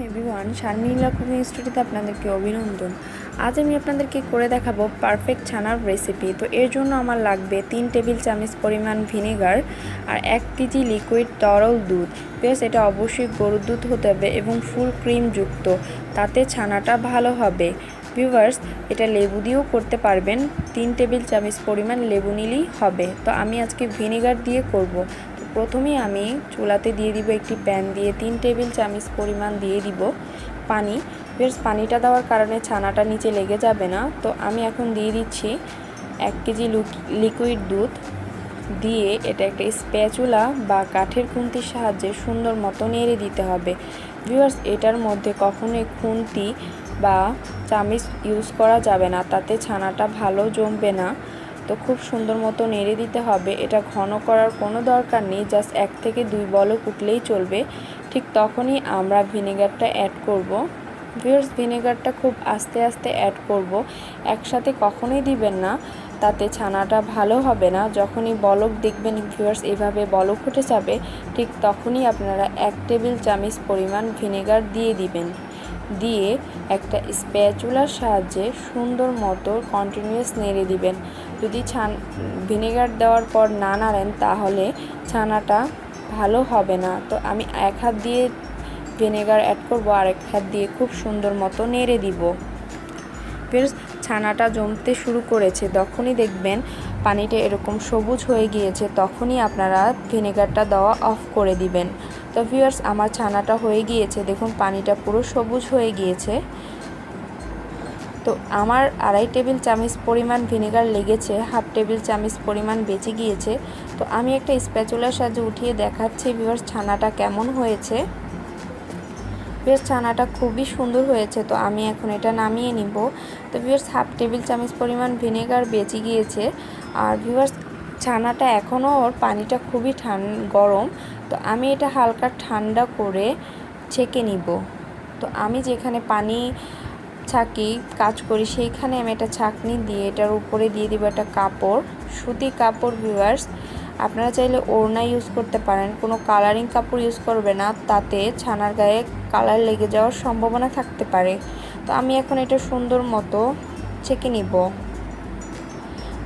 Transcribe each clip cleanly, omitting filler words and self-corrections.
Everyone, Sharmila cooking স্টুডিওতে আপনাদেরকে অভিনন্দন। আজ আমি আপনাদেরকে করে দেখাবো পারফেক্ট ছানার রেসিপি। তো এর জন্য আমার লাগবে 3 টেবিল চামচ পরিমাণ ভিনেগার আর 1 কেজি লিকুইড তরল দুধ। প্লাস এটা অবশ্যই গরুর দুধ হতে হবে এবং ফুল ক্রিম যুক্ত, তাতে ছানাটা ভালো হবে। ভিউয়ার্স, এটা লেবু দিয়েও করতে পারবেন, 3 টেবিল চামচ পরিমাণ লেবু নিলেই হবে। তো আমি আজকে ভিনেগার দিয়ে করব। প্রথমেই আমি চুলাতে দিয়ে দিব একটি প্যান, দিয়ে 3 টেবিল চামচ পরিমাণ দিয়ে দিব পানি। বেশ পানিটা দেওয়ার কারণে ছানাটা নিচে লেগে যাবে না। তো আমি এখন দিয়ে দিচ্ছি 1 কেজি লিকুইড দুধ। দিয়ে এটা একটা স্প্যাচুলা বা কাঠের খুন্তির সাহায্যে সুন্দর মতো নেড়ে দিতে হবে। ভিউয়ার্স, এটার মধ্যে কখনোই খুন্তি বা চামচ ইউজ করা যাবে না, তাতে ছানাটা ভালো জমবে না। তো খুব সুন্দর মতো নেড়ে দিতে হবে। এটা ঘন করার কোনো দরকার নেই, জাস্ট 1 থেকে 2 বলক উঠলেই চলবে। ঠিক তখনই আমরা ভিনেগারটা অ্যাড করব। ভিউয়ার্স, ভিনেগারটা খুব আস্তে আস্তে অ্যাড করব, একসাথে কখনোই দিবেন না, তাতে ছানাটা ভালো হবে না। যখনই বলক দেখবেন ভিউয়ার্স এভাবে বলক উঠে যাবে, ঠিক তখনই আপনারা 1 টেবিল চামচ পরিমাণ ভিনেগার দিয়ে দিবেন। দিয়ে একটা স্প্যাচুলার সাহায্যে সুন্দর মতো কন্টিনিউয়াস নেড়ে দিবেন। যদি ভিনেগার দেওয়ার পর না নাড়েন তাহলে ছানাটা ভালো হবে না। তো আমি 1 হাত দিয়ে ভিনেগার অ্যাড করব আর 1 হাত দিয়ে খুব সুন্দর মতো নেড়ে দিব। ফের ছানাটা জমতে শুরু করেছে, তখনই দেখবেন পানিটা এরকম সবুজ হয়ে গিয়েছে, তখনই আপনারা ভিনেগারটা দেওয়া অফ করে দিবেন। তো ভিউয়ার্স, আমার ছানাটা হয়ে গিয়েছে, দেখুন পানিটা পুরো সবুজ হয়ে গিয়েছে। তো আমার 2.5 টেবিল চামচ পরিমাণ ভিনেগার লেগেছে, হাফ টেবিল চামচ পরিমাণ বেঁচে গিয়েছে। তো আমি একটা স্প্যাচুলার সাহায্যে উঠিয়ে দেখাচ্ছি ভিউয়ার্স ছানাটা কেমন হয়েছে। বেশ ছানাটা খুবই সুন্দর হয়েছে। তো আমি এখন এটা নামিয়ে নিব। তো ভিউয়ার্স, হাফ টেবিল চামচ পরিমাণ ভিনেগার বেঁচে গিয়েছে। আর ভিউয়ার্স, ছানাটা এখনও ওর পানিটা খুবই গরম। তো আমি এটা হালকা ঠান্ডা করে ছেঁকে নিব। তো আমি যেখানে পানি ছাঁকি কাজ করি সেইখানে আমি একটা ছাঁকনি দিয়ে এটার উপরে দিয়ে দিব একটা কাপড়, সুতি কাপড়। ভিউয়ার্স, আপনারা চাইলে ওড়না ইউজ করতে পারেন, কোনো কালারিং কাপড় ইউজ করবে না, তাতে ছানার গায়ে কালার লেগে যাওয়ার সম্ভাবনা থাকতে পারে। তো আমি এখন এটা সুন্দর মতো ছেঁকে নিব।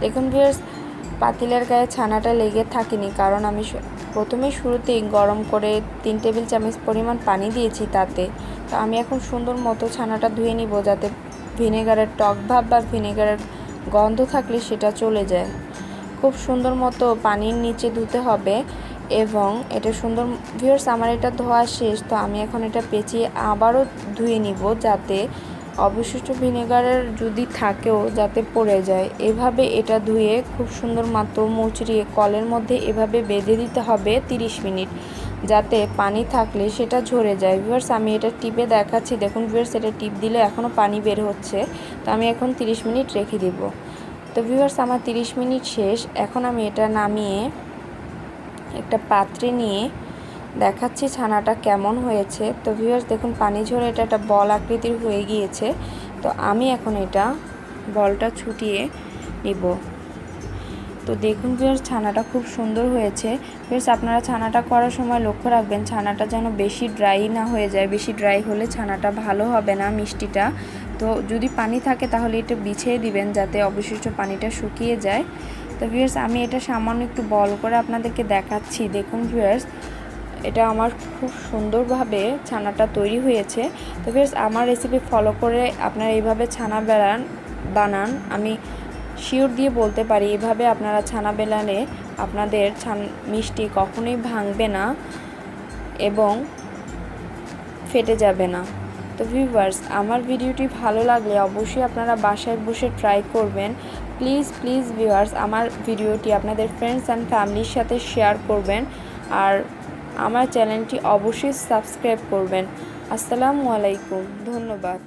দেখুন ভিউয়ার্স, পাতিলের গায়ে ছানাটা লেগে থাকেনি, কারণ আমি প্রথমেই শুরুতেই গরম করে 3 টেবিল চামচ পরিমাণ পানি দিয়েছি তাতে। তো আমি এখন সুন্দর মতো ছানাটা ধুয়ে নিব, যাতে ভিনেগারের টক ভাব বা ভিনেগারের গন্ধ থাকলে সেটা চলে যায়। খুব সুন্দর মতো পানির নিচে ধুতে হবে এবং এটা সুন্দর। ভিউয়ার্স, আমার এটা ধোয়া শেষ। তো আমি এখন এটা পেঁচিয়ে আবারও ধুয়ে নিব, যাতে অবশিষ্ট ভিনেগারের যদি থাকেও যাতে পড়ে যায়। এভাবে এটা ধুয়ে খুব সুন্দর মতো মুচড়িয়ে কলের মধ্যে এভাবে বেঁধে দিতে হবে 30 মিনিট, যাতে পানি থাকলে সেটা ঝরে যায়। ভিউয়ার্স, আমি এটা টিপে দেখাচ্ছি, দেখুন ভিউয়ার্স, এটা টিপ দিলে এখনও পানি বের হচ্ছে। তো আমি এখন 30 মিনিট রেখে দিব। তো ভিউয়ার্স, আমার 30 মিনিট শেষ। এখন আমি এটা নামিয়ে একটা পাত্রে নিয়ে দেখাচ্ছি ছানাটা কেমন হয়েছে। তো ভিউয়ার্স, দেখুন পানি ঝরে এটা একটা বল আকৃতির হয়ে গিয়েছে। তো আমি এখন এটা বলটা ছুটিয়ে নিব। তো দেখুন ভিউয়ার্স, ছানাটা খুব সুন্দর হয়েছে। ভিউয়ার্স, আপনারা ছানাটা করার সময় লক্ষ্য রাখবেন ছানাটা যেন বেশি ড্রাই না হয়ে যায়। বেশি ড্রাই হলে ছানাটা ভালো হবে না, মিষ্টিটা। তো যদি পানি থাকে তাহলে এটা বিছিয়ে দিবেন, যাতে অবশিষ্ট পানিটা শুকিয়ে যায়। তো ভিউয়ার্স, আমি এটা সামান্য একটু বল করে আপনাদেরকে দেখাচ্ছি। দেখুন ভিউয়ার্স, এটা আমার খুব সুন্দরভাবে ছানাটা তৈরি হয়েছে। তো ভিউয়ার্স, আমার রেসিপি ফলো করে আপনারা এইভাবে ছানা বানান। আমি শিওর দিয়ে বলতে পারি, এভাবে আপনারা ছানা বেলানে আপনাদের মিষ্টি কখনোই ভাঙবে না এবং ফেটে যাবে না। তো ভিউয়ার্স, আমার ভিডিওটি ভালো লাগলে অবশ্যই আপনারা বাসায় বসে ট্রাই করবেন। প্লিজ ভিউয়ার্স, আমার ভিডিওটি আপনাদের ফ্রেন্ডস অ্যান্ড ফ্যামিলির সাথে শেয়ার করবেন আর আমার চ্যানেলটি অবশ্যই সাবস্ক্রাইব করবেন। আসসালামু আলাইকুম, ধন্যবাদ।